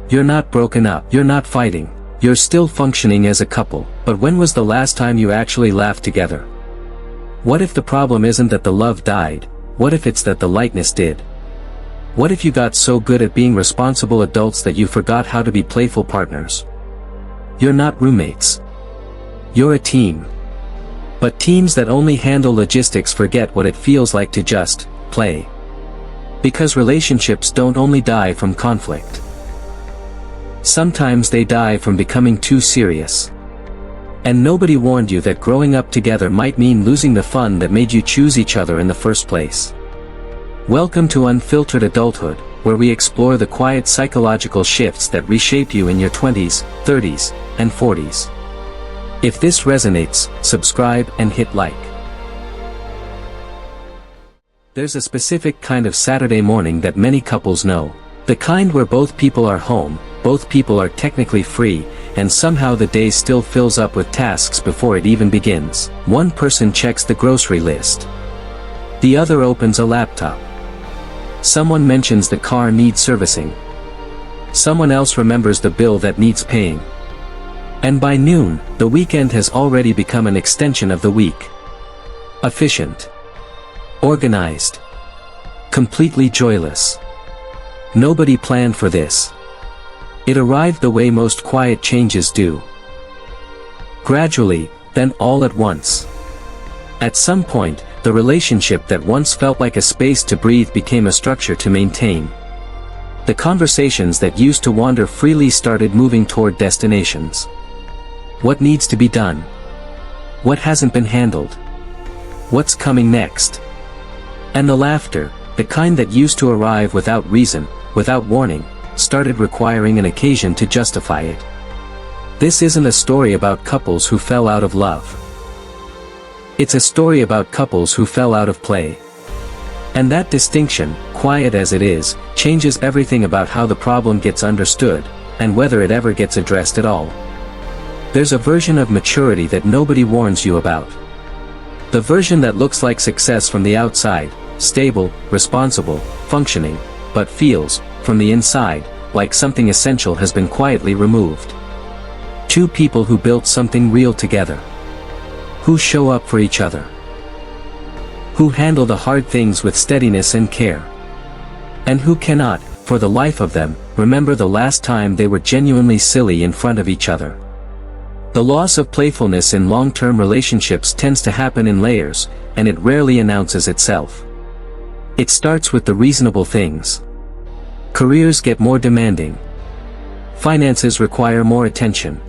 You're not broken up, you're not fighting, you're still functioning as a couple. But when was the last time you actually laughed together? What if the problem isn't that the love died? What if it's that the lightness did? What if you got so good at being responsible adults that you forgot how to be playful partners? You're not roommates. You're a team. But teams that only handle logistics forget what it feels like to just play. Because relationships don't only die from conflict. Sometimes they die from becoming too serious. And nobody warned you that growing up together might mean losing the fun that made you choose each other in the first place. Welcome to Unfiltered Adulthood, where we explore the quiet psychological shifts that reshape you in your 20s, 30s, and 40s. If this resonates, subscribe and hit like. There's a specific kind of Saturday morning that many couples know. The kind where both people are home, both people are technically free, and somehow the day still fills up with tasks before it even begins. One person checks the grocery list. The other opens a laptop. Someone mentions the car needs servicing. Someone else remembers the bill that needs paying. And by noon, the weekend has already become an extension of the week. Efficient. Organized. Completely joyless. Nobody planned for this. It arrived the way most quiet changes do. Gradually, then all at once. At some point, the relationship that once felt like a space to breathe became a structure to maintain. The conversations that used to wander freely started moving toward destinations. What needs to be done? What hasn't been handled? What's coming next? And the laughter, the kind that used to arrive without reason, without warning, started requiring an occasion to justify it. This isn't a story about couples who fell out of love. It's a story about couples who fell out of play. And that distinction, quiet as it is, changes everything about how the problem gets understood, and whether it ever gets addressed at all. There's a version of maturity that nobody warns you about. The version that looks like success from the outside, stable, responsible, functioning, but feels, from the inside, like something essential has been quietly removed. Two people who built something real together. Who show up for each other. Who handle the hard things with steadiness and care. And who cannot, for the life of them, remember the last time they were genuinely silly in front of each other. The loss of playfulness in long-term relationships tends to happen in layers, and it rarely announces itself. It starts with the reasonable things. Careers get more demanding. Finances require more attention.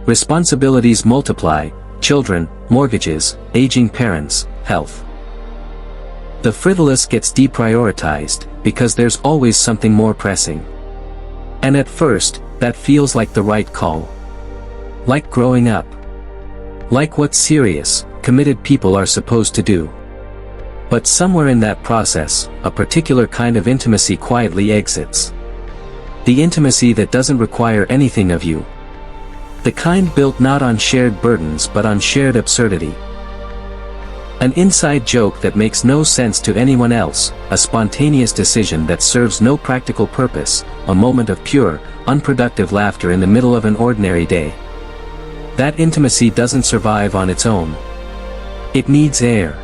Responsibilities multiply, children, mortgages, aging parents, health. The frivolous gets deprioritized, because there's always something more pressing. And at first, that feels like the right call. Like growing up. Like what serious, committed people are supposed to do. But somewhere in that process, a particular kind of intimacy quietly exits. The intimacy that doesn't require anything of you. The kind built not on shared burdens but on shared absurdity. An inside joke that makes no sense to anyone else, a spontaneous decision that serves no practical purpose, a moment of pure, unproductive laughter in the middle of an ordinary day. That intimacy doesn't survive on its own. It needs air.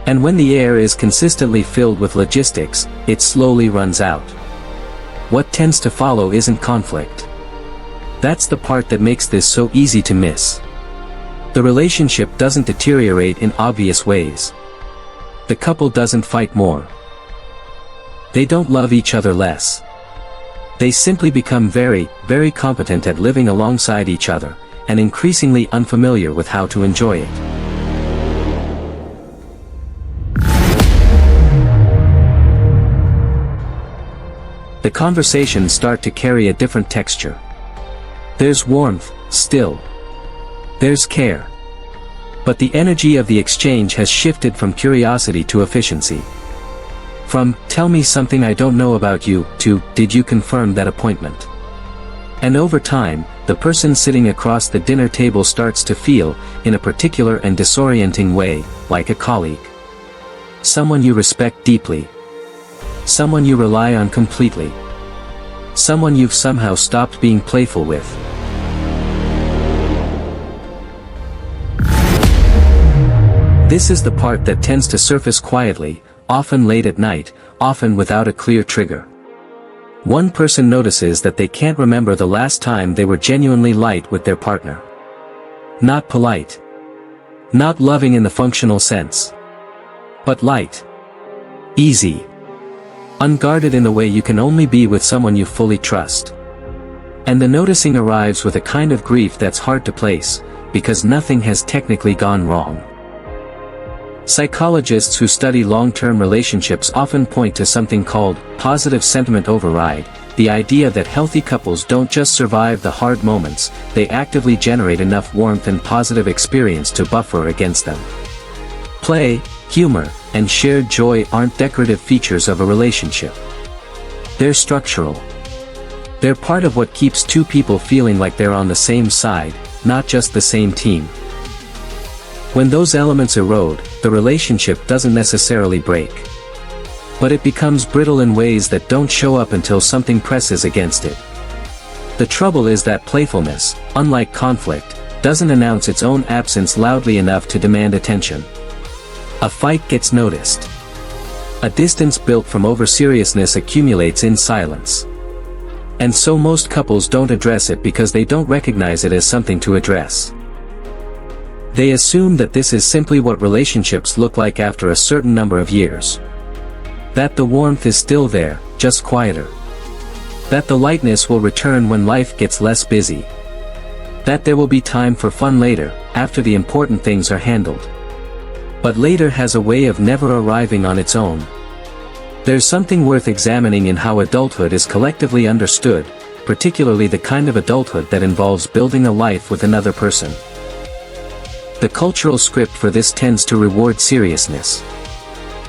And when the air is consistently filled with logistics, it slowly runs out. What tends to follow isn't conflict. That's the part that makes this so easy to miss. The relationship doesn't deteriorate in obvious ways. The couple doesn't fight more. They don't love each other less. They simply become very, very competent at living alongside each other, and increasingly unfamiliar with how to enjoy it. The conversations start to carry a different texture. There's warmth, still. There's care. But the energy of the exchange has shifted from curiosity to efficiency. From, tell me something I don't know about you, to, did you confirm that appointment? And over time, the person sitting across the dinner table starts to feel, in a particular and disorienting way, like a colleague. Someone you respect deeply. Someone you rely on completely. someone you've somehow stopped being playful with. This is the part that tends to surface quietly, often late at night, often without a clear trigger. One person notices that they can't remember the last time they were genuinely light with their partner. Not polite. Not loving in the functional sense. But light. Easy. Unguarded in the way you can only be with someone you fully trust. And the noticing arrives with a kind of grief that's hard to place, because nothing has technically gone wrong. Psychologists who study long-term relationships often point to something called positive sentiment override, the idea that healthy couples don't just survive the hard moments, they actively generate enough warmth and positive experience to buffer against them. Play, humor, and shared joy aren't decorative features of a relationship. They're structural. They're part of what keeps two people feeling like they're on the same side, not just the same team. When those elements erode, the relationship doesn't necessarily break. But it becomes brittle in ways that don't show up until something presses against it. The trouble is that playfulness, unlike conflict, doesn't announce its own absence loudly enough to demand attention. A fight gets noticed. A distance built from over-seriousness accumulates in silence. And so most couples don't address it because they don't recognize it as something to address. They assume that this is simply what relationships look like after a certain number of years. That the warmth is still there, just quieter. That the lightness will return when life gets less busy. That there will be time for fun later, after the important things are handled. But later has a way of never arriving on its own. There's something worth examining in how adulthood is collectively understood, particularly the kind of adulthood that involves building a life with another person. The cultural script for this tends to reward seriousness.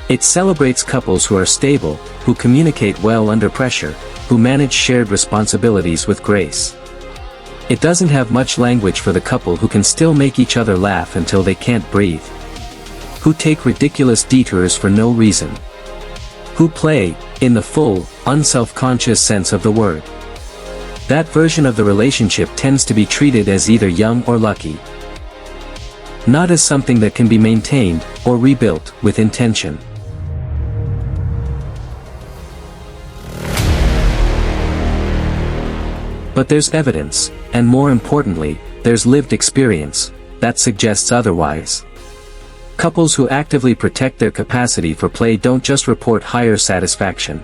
It celebrates couples who are stable, who communicate well under pressure, who manage shared responsibilities with grace. It doesn't have much language for the couple who can still make each other laugh until they can't breathe. Who take ridiculous detours for no reason. Who play, in the full, unself-conscious sense of the word. That version of the relationship tends to be treated as either young or lucky. Not as something that can be maintained, or rebuilt, with intention. But there's evidence, and more importantly, there's lived experience, that suggests otherwise. Couples who actively protect their capacity for play don't just report higher satisfaction.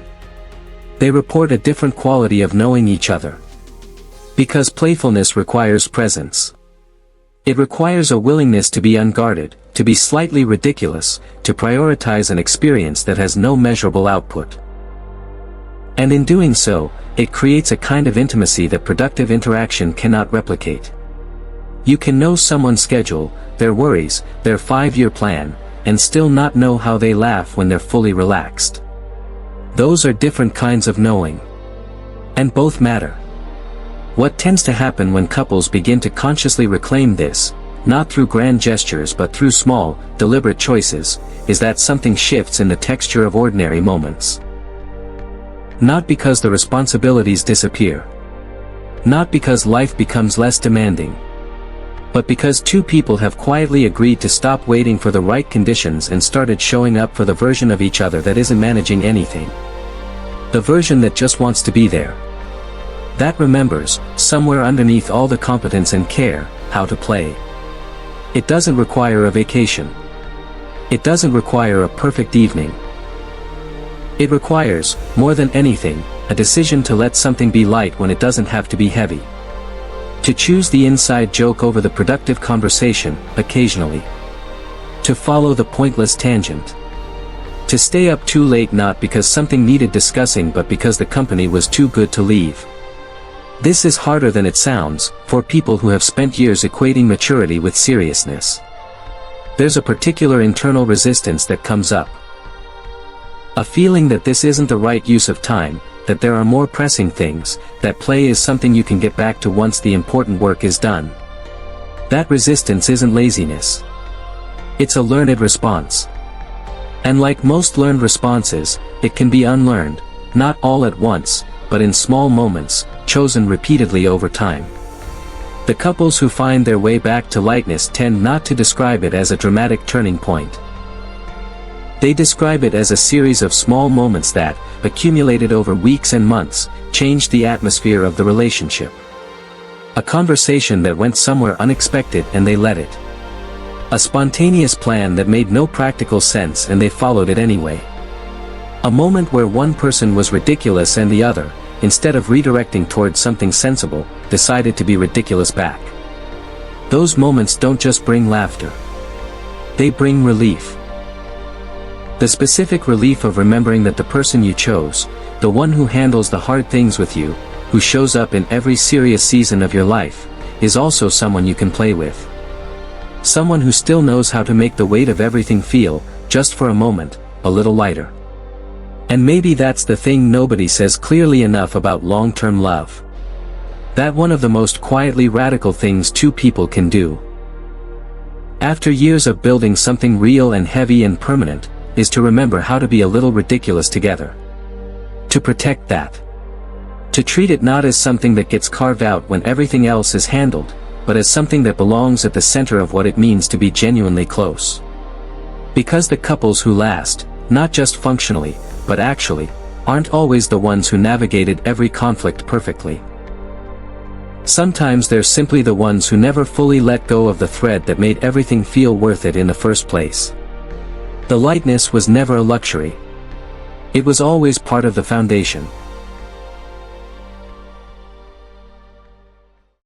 They report a different quality of knowing each other. Because playfulness requires presence. It requires a willingness to be unguarded, to be slightly ridiculous, to prioritize an experience that has no measurable output. And in doing so, it creates a kind of intimacy that productive interaction cannot replicate. You can know someone's schedule, their worries, their 5-year plan, and still not know how they laugh when they're fully relaxed. Those are different kinds of knowing. And both matter. What tends to happen when couples begin to consciously reclaim this, not through grand gestures but through small, deliberate choices, is that something shifts in the texture of ordinary moments. Not because the responsibilities disappear. Not because life becomes less demanding. But because two people have quietly agreed to stop waiting for the right conditions and started showing up for the version of each other that isn't managing anything. The version that just wants to be there. That remembers, somewhere underneath all the competence and care, how to play. It doesn't require a vacation. It doesn't require a perfect evening. It requires, more than anything, a decision to let something be light when it doesn't have to be heavy. To choose the inside joke over the productive conversation, occasionally. To follow the pointless tangent. To stay up too late not because something needed discussing but because the company was too good to leave. This is harder than it sounds, for people who have spent years equating maturity with seriousness. There's a particular internal resistance that comes up. A feeling that this isn't the right use of time, that there are more pressing things, that play is something you can get back to once the important work is done. That resistance isn't laziness. It's a learned response. And like most learned responses, it can be unlearned, not all at once, but in small moments, chosen repeatedly over time. The couples who find their way back to lightness tend not to describe it as a dramatic turning point. They describe it as a series of small moments that, accumulated over weeks and months, changed the atmosphere of the relationship. A conversation that went somewhere unexpected and they let it. A spontaneous plan that made no practical sense and they followed it anyway. A moment where one person was ridiculous and the other, instead of redirecting towards something sensible, decided to be ridiculous back. Those moments don't just bring laughter. They bring relief. The specific relief of remembering that the person you chose, the one who handles the hard things with you, who shows up in every serious season of your life, is also someone you can play with. Someone who still knows how to make the weight of everything feel, just for a moment, a little lighter. And maybe that's the thing nobody says clearly enough about long-term love. That one of the most quietly radical things two people can do, after years of building something real and heavy and permanent, is to remember how to be a little ridiculous together. To protect that. To treat it not as something that gets carved out when everything else is handled, but as something that belongs at the center of what it means to be genuinely close. Because the couples who last, not just functionally, but actually, aren't always the ones who navigated every conflict perfectly. Sometimes they're simply the ones who never fully let go of the thread that made everything feel worth it in the first place. The lightness was never a luxury. It was always part of the foundation.